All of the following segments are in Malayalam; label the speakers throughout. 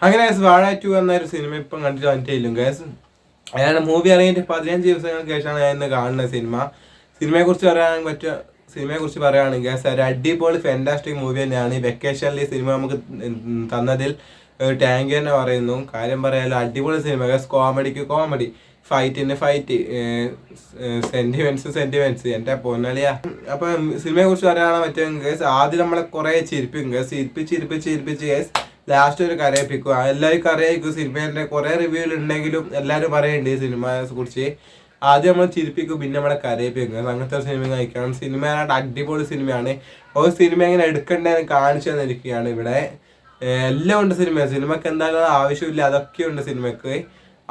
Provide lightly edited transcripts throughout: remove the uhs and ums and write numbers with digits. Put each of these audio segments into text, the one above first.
Speaker 1: അങ്ങനെ വാഴ 2 എന്നൊരു സിനിമ ഇപ്പം കണ്ടിട്ട് വന്നിട്ടില്ലും ഗൈസ്. അയാളുടെ മൂവി ഇറങ്ങിയിട്ട് 15 ദിവസങ്ങൾക്ക് ശേഷമാണ് ഞാൻ ഇന്ന് കാണുന്ന സിനിമയെക്കുറിച്ച് പറയുകയാണെങ്കിൽ ഗൈസ് ഒരു അടിപൊളി ഫാന്റാസ്റ്റിക് മൂവി തന്നെയാണ്. ഈ വെക്കേഷനിൽ ഈ സിനിമ നമുക്ക് തന്നതിൽ ഒരു താങ്ക് തന്നെ പറയുന്നു. കാര്യം പറയാലോ അടിപൊളി സിനിമ ഗൈസ്. കോമഡിക്ക് കോമഡി, ഫൈറ്റിന് ഫൈറ്റ്, സെന്റിമെന്റ്സ് എൻ്റെ പൊന്നളിയാ. അപ്പൊ സിനിമയെ കുറിച്ച് പറയുകയാണെങ്കിൽ പറ്റും ഗൈസ്. ആദ്യം നമ്മളെ കുറെ ചിരിപ്പിക്കും ഗൈസ്. ചിരിപ്പിച്ച് ഗൈസ് ലാസ്റ്റ് ഒരു കരയിപ്പിക്കുക. എല്ലാവരും കരയിക്കും. സിനിമേൻ്റെ കുറെ റിവ്യൂ ഉണ്ടെങ്കിലും എല്ലാവരും പറയുന്നുണ്ട് ഈ സിനിമയെ കുറിച്ച്. ആദ്യം നമ്മൾ ചിരിപ്പിക്കും, പിന്നെ നമ്മളെ കരയിപ്പിക്കും. അങ്ങനത്തെ ഒരു സിനിമ കഴിക്കണം. സിനിമയായിട്ട് അടിപൊളി സിനിമയാണ്. ഒരു സിനിമ എങ്ങനെ എടുക്കേണ്ടതെന്ന് കാണിച്ചു തന്നിരിക്കുകയാണ് ഇവിടെ. എല്ലാം ഉണ്ട് സിനിമക്ക് എന്തായാലും ആവശ്യമില്ല, അതൊക്കെ ഉണ്ട് സിനിമക്ക്.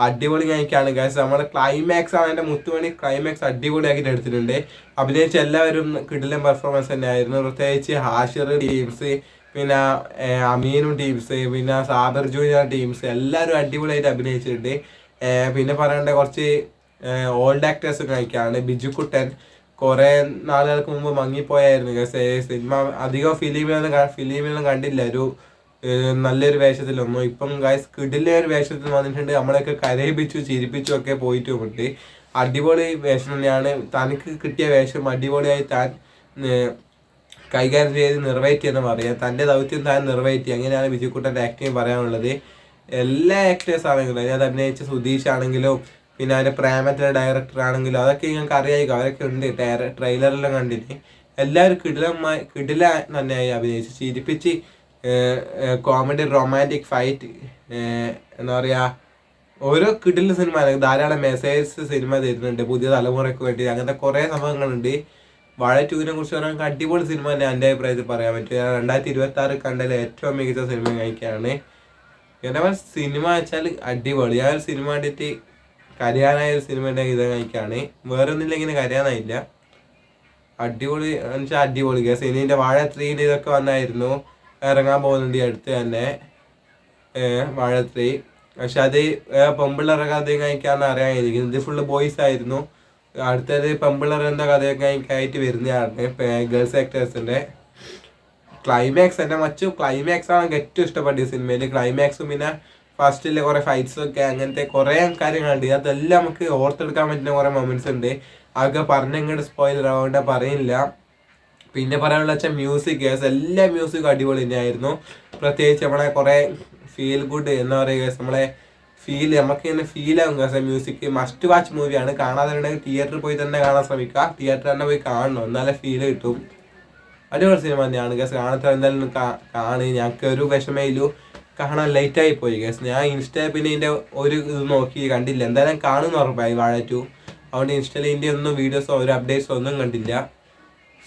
Speaker 1: അടിപൊളി കഴിക്കാണ് ഗൈസ്. നമ്മുടെ ക്ലൈമാക്സ് ആണ് എൻ്റെ മുത്തുമണി. ക്ലൈമാക്സ് അടിപൊളിയാക്കിയിട്ട് എടുത്തിട്ടുണ്ട്. അഭിനയിച്ച എല്ലാവരും കിടിലൻ പെർഫോമൻസ് തന്നെയായിരുന്നു. പ്രത്യേകിച്ച് ഹാഷിർ ടീംസ്, പിന്നെ അമീനും ടീംസ്, പിന്നെ സാബർ ജൂനിയർ ടീംസ് എല്ലാവരും അടിപൊളിയായിട്ട് അഭിനയിച്ചിട്ടുണ്ട്. പിന്നെ പറയേണ്ട കുറച്ച് ഓൾഡ് ആക്ടേഴ്സ് കഴിക്കാണ്. ബിജുക്കുട്ടൻ കുറേ നാളുകൾക്ക് മുമ്പ് മങ്ങിപ്പോയായിരുന്നു ഗൈസ്. സിനിമ അധികം ഫിലിമിലൊന്നും കണ്ടില്ല ഒരു നല്ലൊരു വേഷത്തിലൊന്നും. ഇപ്പം ഗൈസ് കിടിലെ ഒരു വേഷത്തിൽ വന്നിട്ടുണ്ട്. നമ്മളെയൊക്കെ കരയിപ്പിച്ചു ചിരിപ്പിച്ചു ഒക്കെ പോയിട്ടുമുണ്ട്. അടിപൊളി വേഷം തന്നെയാണ്. തനിക്ക് കിട്ടിയ വേഷം അടിപൊളിയായി താൻ കൈകാര്യം ചെയ്ത് നിറവേറ്റിയെന്ന് പറയാം. തൻ്റെ ദൗത്യം താൻ നിറവേറ്റി. അങ്ങനെയാണ് ബിജുക്കുട്ടൻ്റെ ആക്ടിങ് പറയാനുള്ളത്. എല്ലാ ആക്ടേഴ്സ് ആണെങ്കിലും അതിനകത്ത് അഭിനയിച്ച സുധീഷ് ആണെങ്കിലും പിന്നെ അതിൻ്റെ പ്രേമത്തിലെ ഡയറക്ടർ ആണെങ്കിലും അതൊക്കെ ഞങ്ങൾക്ക് അറിയാമായിരിക്കും. അവരൊക്കെ ഉണ്ട്, ട്രെയിലറെല്ലാം കണ്ടിട്ട്. എല്ലാവരും കിടില തന്നെയായി അഭിനയിച്ച് ചിരിപ്പിച്ച്. കോമഡി, റൊമാൻറ്റിക്, ഫൈറ്റ്, എന്താ പറയുക, ഓരോ കിടില സിനിമ ധാരാളം മെസ്സേജ് സിനിമ തരുന്നുണ്ട് പുതിയ തലമുറയ്ക്ക് വേണ്ടി. അങ്ങനത്തെ കുറേ സംഭവങ്ങളുണ്ട്. വാഴ 2 കുറിച്ച് പറയാൻ അടിപൊളി സിനിമ തന്നെ എൻ്റെ അഭിപ്രായത്തിൽ പറയാൻ പറ്റും. 2026 കണ്ടതിൽ ഏറ്റവും മികച്ച സിനിമ കഴിക്കുകയാണ്. എന്താ സിനിമ വെച്ചാൽ അടിപൊളി. ആ ഒരു സിനിമ കണ്ടിട്ട് കരയാനായ ഒരു സിനിമയുടെ ഇത് കഴിക്കുകയാണ്. വേറെ ഒന്നില്ല, ഇങ്ങനെ കരയാനായില്ല. അടിപൊളി എന്നുവെച്ചാൽ അടിപൊളി കേസ്. ഇനി വാഴ 3 ഇതൊക്കെ വന്നായിരുന്നു, ഇറങ്ങാൻ പോകുന്നുണ്ട് ഈ അടുത്ത് തന്നെ വാഴ 3. പക്ഷെ അത് പെമ്പിള്ളേരുടെ കഥയും കഴിക്കാന്ന് അറിയാമായിരിക്കും. ഇത് ഫുള്ള് ബോയ്സ് ആയിരുന്നു. അടുത്തത് പെമ്പിള്ളേർ എന്താ കഥയൊക്കെ ആയിട്ട് വരുന്നതാണ് ഗേൾസ് ആക്ടേഴ്സിൻ്റെ. ക്ലൈമാക്സ് എൻ്റെ ക്ലൈമാക്സ് ആണ് ഏറ്റവും ഇഷ്ടപ്പെട്ട സിനിമയിൽ. ക്ലൈമാക്സും പിന്നെ ഫസ്റ്റിലെ കുറേ ഫൈറ്റ്സൊക്കെ അങ്ങനത്തെ കുറേ കാര്യങ്ങളുണ്ട്. അതെല്ലാം നമുക്ക് ഓർത്തെടുക്കാൻ പറ്റുന്ന കുറേ മൊമെന്റ്സ് ഉണ്ട്. അതൊക്കെ പറഞ്ഞങ്ങോട്ട് സ്പോയിലർ ആവേണ്ട പറയുന്നില്ല. പിന്നെ പറയാനുള്ള വെച്ചാൽ മ്യൂസിക് എല്ലാ മ്യൂസിക്കും അടിപൊളി തന്നെയായിരുന്നു. പ്രത്യേകിച്ച് നമ്മളെ കുറേ ഫീൽ ഗുഡ് എന്താ പറയുക, നമ്മളെ നമുക്ക് ഇങ്ങനെ ഫീൽ ആകും മ്യൂസിക്. മസ്റ്റ് വാച്ച് മൂവിയാണ്. കാണാതെ ഉണ്ടെങ്കിൽ തിയേറ്ററിൽ പോയി തന്നെ കാണാൻ ശ്രമിക്കുക. തിയേറ്ററിൽ തന്നെ പോയി കാണണം, എന്നാലേ ഫീൽ കിട്ടും. അടിപൊളി സിനിമ തന്നെയാണ് ഗസ്. കാണാത്ത എന്തായാലും കാണി. ഞങ്ങൾക്ക് ഒരു വിഷമയിലും കാണാൻ ലേറ്റായി പോയി ഗസ്. ഞാൻ ഇൻസ്റ്റയിൽ പിന്നെ ഇതിൻ്റെ ഒരു ഇത് നോക്കി കണ്ടില്ല. എന്തായാലും കാണുമെന്ന് ഉറപ്പായി വാഴ 2. അതുകൊണ്ട് ഇൻസ്റ്റയിൽ ഇതിൻ്റെ ഒന്നും വീഡിയോസോ ഒരു അപ്ഡേറ്റ്സോ ഒന്നും കണ്ടില്ല.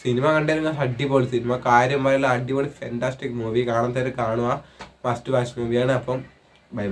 Speaker 1: സിനിമ കണ്ടാലും അടിപൊളി സിനിമ. കാര്യം പറയുള്ള അടിപൊളി ഫാന്റാസ്റ്റിക് മൂവി. കാണാത്തവർ കാണുക. മസ്റ്റ് വാച്ച് മൂവിയാണ്. അപ്പം ബൈ.